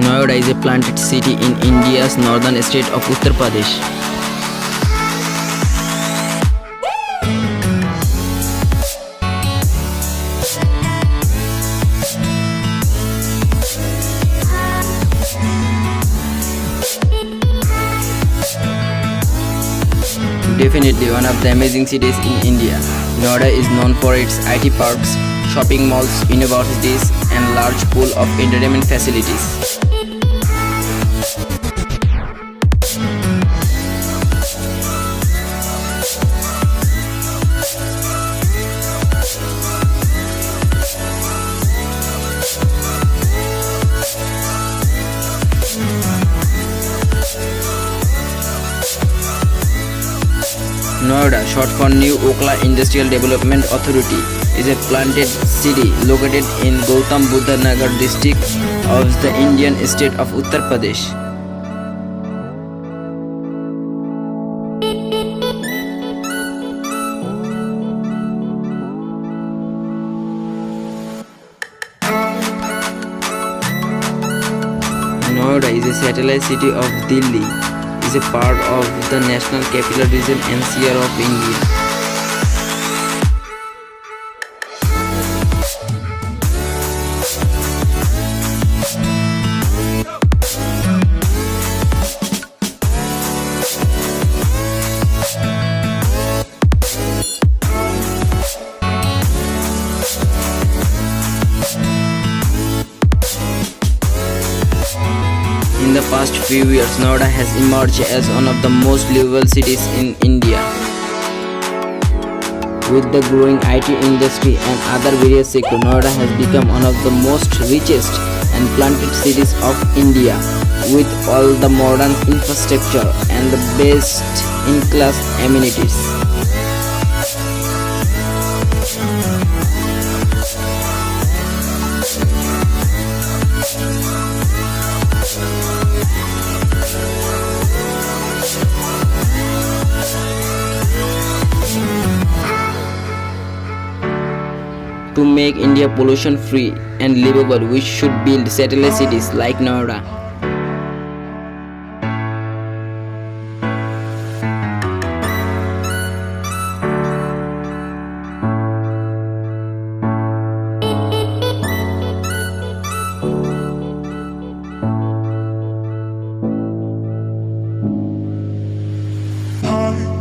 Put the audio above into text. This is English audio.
Noida is a planted city in India's northern state of Uttar Pradesh. Definitely one of the amazing cities in India, Noida is known for its IT parks, shopping malls, universities, and large pool of entertainment facilities. Noida, short for New Okhla Industrial Development Authority, is a planted city located in Gautam Buddha Nagar district of the Indian state of Uttar Pradesh. Noida is a satellite city of Delhi. Is a part of the National Capital Region NCR of India. In the past few years, Noida has emerged as one of the most livable cities in India. With the growing IT industry and other various sectors, Noida has become one of the most richest and planted cities of India, with all the modern infrastructure and the best-in-class amenities. To make India pollution free and livable, we should build satellite cities like Noida. Heart